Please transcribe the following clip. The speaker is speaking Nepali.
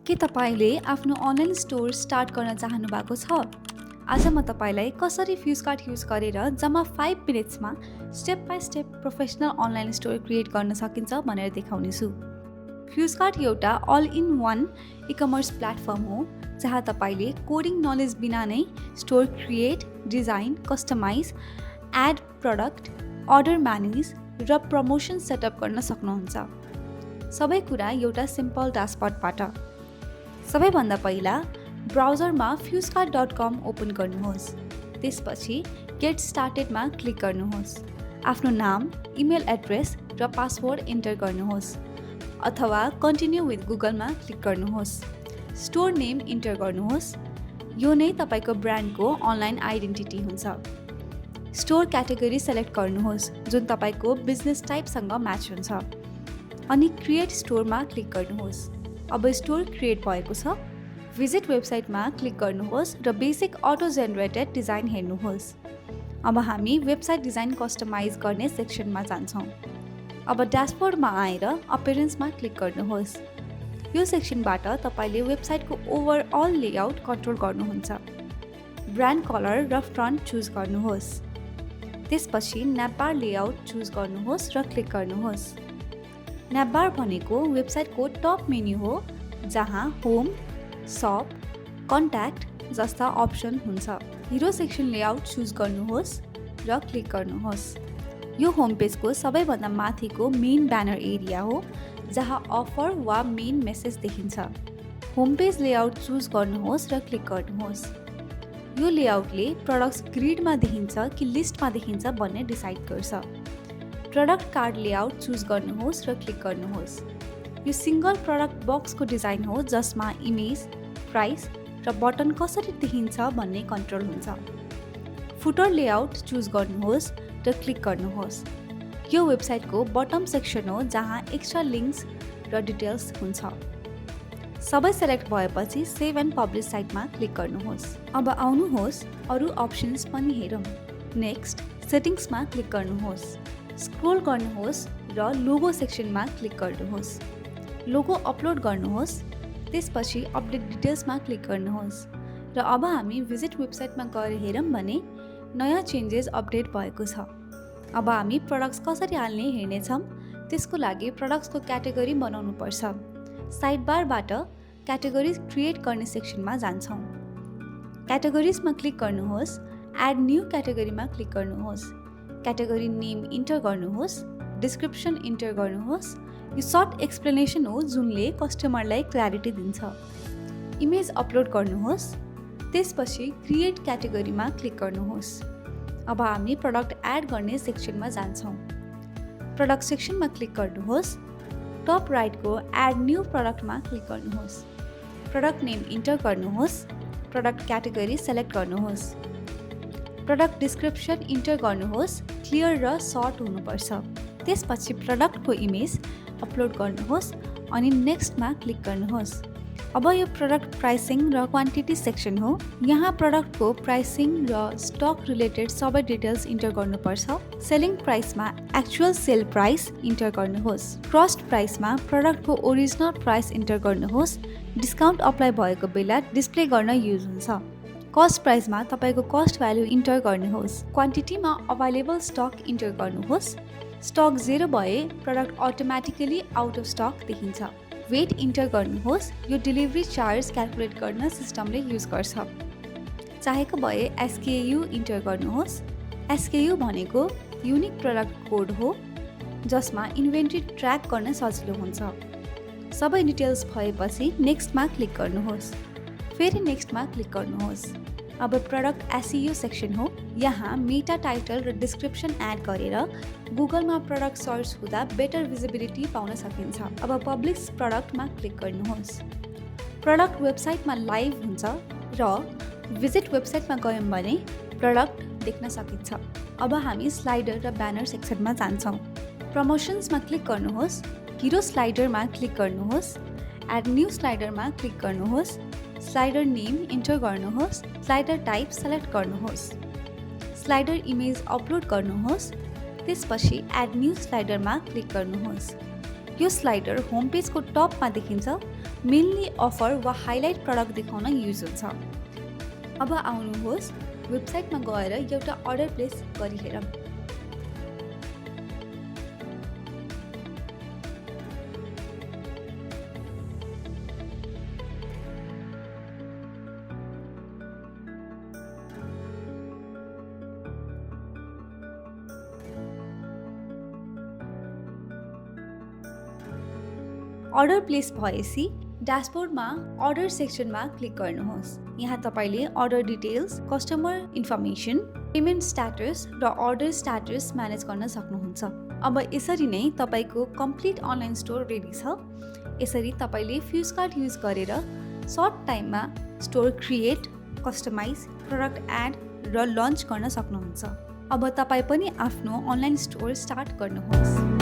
के तपाईले आफ्नो अनलाइन स्टोर स्टार्ट गर्न चाहनु भएको छ? आज म तपाईलाई कसरी फ्युजकार्ट युज गरेर जम्मा 5 मिनेट्समा step by step professional online store create गर्न सकिन्छ भनेर देखाउने छु। फ्युजकार्ट एउटा all in one e-commerce platform हो जहाँ तपाईले कोडिङ नलेज बिना नै store create, design, customize, add product, order manage र प्रमोसन सेटअप गर्न सक्नुहुन्छ। सबै कुरा एउटा सिम्पल ड्यासबोर्डबाट। सबैभन्दा पहिला ब्राउजरमा fusecart.com ओपन गर्नुहोस्। त्यसपछि गेट स्टार्टेडमा क्लिक गर्नुहोस्। आफ्नो नाम, इमेल एड्रेस र पासवर्ड इन्टर गर्नुहोस् अथवा कन्टिन्यू विथ गुगलमा क्लिक गर्नुहोस्। स्टोर नेम इन्टर गर्नुहोस्। यो नै तपाईको ब्रान्डको अनलाइन आइडेन्टिटी हुन्छ। स्टोर क्याटेगोरी सेलेक्ट गर्नुहोस् जुन तपाईको बिजनेस टाइपसँग म्याच हुन्छ। अनि क्रिएट स्टोरमा क्लिक गर्नुहोस्। अब स्टोर क्रिएट भएको छ। भिजिट वेबसाइटमा क्लिक गर्नुहोस् र बेसिक अटो जेनेरेटेड डिजाइन हेर्नुहोस्। अब हामी वेबसाइट डिजाइन कस्टमाइज गर्ने सेक्सनमा जान्छौँ। अब ड्यासबोर्डमा आएर अपियरेन्समा क्लिक गर्नुहोस्। यो सेक्सनबाट तपाईले वेबसाइटको ओभरअल लेआउट कन्ट्रोल गर्नुहुन्छ। ब्रान्ड कलर र फन्ट चुज गर्नुहोस्। त्यसपछि न्यापबार लेआउट चुज गर्नुहोस् र क्लिक गर्नुहोस्। न्यापबार भनेको वेबसाइटको टप मेन्यु हो जहाँ होम, सप, कन्ट्याक्ट जस्ता अप्सन हुन्छ। हिरो सेक्सन लेआउट चुज गर्नुहोस् र क्लिक गर्नुहोस्। यो होम पेजको सबैभन्दा माथिको मेन ब्यानर एरिया हो जहाँ अफर वा मेन मेसेज देखिन्छ। होम पेज लेआउट चुज गर्नुहोस् र क्लिक गर्नुहोस्। यो लेआउटले प्रडक्ट्स ग्रिडमा देखिन्छ कि लिस्टमा देखिन्छ भन्ने डिसाइड गर्छ। प्रडक्ट कार्ड लेआउट चुज गर्नुहोस् र क्लिक गर्नुहोस्। यो सिंगल प्रडक्ट बक्सको डिजाइन हो जसमा इमेज, प्राइस र बटन कसरी देखिन्छ भन्ने कन्ट्रोल हुन्छ। फुटर लेआउट चुज गर्नुहोस् र क्लिक गर्नुहोस्। यो वेबसाइटको बटम सेक्सन हो जहाँ एक्स्ट्रा लिङ्क्स र डिटेल्स हुन्छ। सबै सेलेक्ट भएपछि सेभ एन्ड पब्लिश साइटमा क्लिक गर्नुहोस्। अब आउनुहोस् अरू अप्सन्स पनि हेरौँ। नेक्स्ट सेटिङ्समा क्लिक गर्नुहोस्। स्क्रोल गर्नुहोस् र लोगो सेक्सनमा क्लिक गर्नुहोस्। लोगो अपलोड गर्नुहोस्। त्यसपछि अपडेट डिटेल्समा क्लिक गर्नुहोस् र अब हामी भिजिट वेबसाइटमा गएर हेरौँ भने नयाँ चेन्जेस अपडेट भएको छ। अब हामी प्रडक्ट्स कसरी हाल्ने हेर्नेछौँ। त्यसको लागि प्रडक्ट्सको क्याटेगोरी बनाउनु पर्छ। साइडबारबाट क्याटेगोरिज क्रिएट गर्ने सेक्सनमा जान्छौँ। क्याटेगोरिजमा क्लिक गर्नुहोस्। एड न्यू क्याटेगोरीमा क्लिक गर्नुहोस्। क्याटेगोरी नेम इन्टर गर्नुहोस्। डिस्क्रिप्सन इन्टर गर्नुहोस्। यो सर्ट एक्सप्लेनेसन हो जुनले कस्टमरलाई क्ल्यारिटी दिन्छ। इमेज अपलोड गर्नुहोस्। त्यसपछि क्रिएट क्याटेगोरीमा क्लिक गर्नुहोस्। अब हामी प्रडक्ट एड गर्ने सेक्सनमा जान्छौँ। प्रडक्ट सेक्सनमा क्लिक गर्नुहोस्। टप राइटको एड न्यू प्रडक्टमा क्लिक गर्नुहोस्। प्रडक्ट नेम इन्टर गर्नुहोस्। प्रडक्ट क्याटेगोरी सेलेक्ट गर्नुहोस्। प्रडक्ट डिस्क्रिप्सन इन्टर गर्नुहोस्। क्लियर र सर्ट हुनुपर्छ। त्यसपछि प्रडक्टको इमेज अपलोड गर्नुहोस् अनि नेक्स्टमा क्लिक गर्नुहोस्। अब यो प्रडक्ट प्राइसिङ र क्वान्टिटी सेक्सन हो। यहाँ प्रडक्टको प्राइसिङ र स्टक रिलेटेड सबै डिटेल्स इन्टर गर्नुपर्छ। सेलिङ प्राइसमा एक्चुअल सेल प्राइस इन्टर गर्नुहोस्। कस्ट प्राइसमा प्रडक्टको ओरिजिनल प्राइस इन्टर गर्नुहोस्। डिस्काउन्ट अप्लाई भएको बेला डिस्प्ले गर्न युज हुन्छ। कस्ट प्राइसमा तपाईको कस्ट भ्यालु इन्टर गर्नुहोस्। क्वान्टिटीमा अभाइलेबल स्टक इन्टर गर्नुहोस्। स्टक 0 भए product automatically out of stock देखिन्छ। वेट इन्टर गर्नुहोस्। यो डेलिभरी चार्ज क्याल्कुलेट गर्न सिस्टमले युज गर्छ। चाहेको भए SKU इन्टर गर्नुहोस्। SKU भनेको युनिक प्रडक्ट कोड हो जसमा इन्भेन्ट्री ट्र्याक गर्न सजिलो हुन्छ। सबै डिटेल्स भएपछि नेक्स्टमा क्लिक गर्नुहोस्। फेरि नेक्स्टमा क्लिक गर्नुहोस्। अब प्रडक्ट SEO सेक्सन हो। यहाँ मेटा टाइटल र डिस्क्रिप्सन एड गरेर गुगलमा प्रडक्ट सर्च हुँदा बेटर भिजिबिलिटी पाउन सकिन्छ। अब पब्लिश प्रडक्टमा क्लिक गर्नुहोस्। प्रडक्ट वेबसाइटमा लाइभ हुन्छ र भिजिट वेबसाइटमा गयौँ भने प्रडक्ट देख्न सकिन्छ। अब हामी स्लाइडर र ब्यानर सेक्सनमा जान्छौँ। प्रमोसन्समा क्लिक गर्नुहोस्। हिरो स्लाइडरमा क्लिक गर्नुहोस्। एड न्यू स्लाइडरमा क्लिक गर्नुहोस्। स्लाइडर नेम इन्टर गर्नुहोस्। स्लाइडर टाइप सेलेक्ट गर्नुहोस्। स्लाइडर इमेज अपलोड गर्नुहोस्। त्यसपछि एड न्यू स्लाइडरमा क्लिक गर्नुहोस्। यो स्लाइडर होम पेजको टपमा देखिन्छ, मेनली अफर वा हाइलाइट प्रडक्ट देखाउन युज हुन्छ। अब आउनुहोस् वेबसाइटमा गएर एउटा अर्डर प्लेस गरी हेरौँ। अर्डर प्लेस भएपछि ड्यासबोर्डमा अर्डर सेक्सनमा क्लिक गर्नुहोस्। यहाँ तपाईले order details, customer information, payment status र अर्डर स्ट्याटस म्यानेज गर्न सक्नुहुन्छ। अब यसरी नै तपाईको कम्प्लिट अनलाइन स्टोर रेडी छ। यसरी तपाईले फ्युजकार्ट युज गरेर सर्ट टाइममा store create, customize, product add र लन्च गर्न सक्नुहुन्छ। अब तपाई पनि आफ्नो अनलाइन स्टोर स्टार्ट गर्नुहोस्।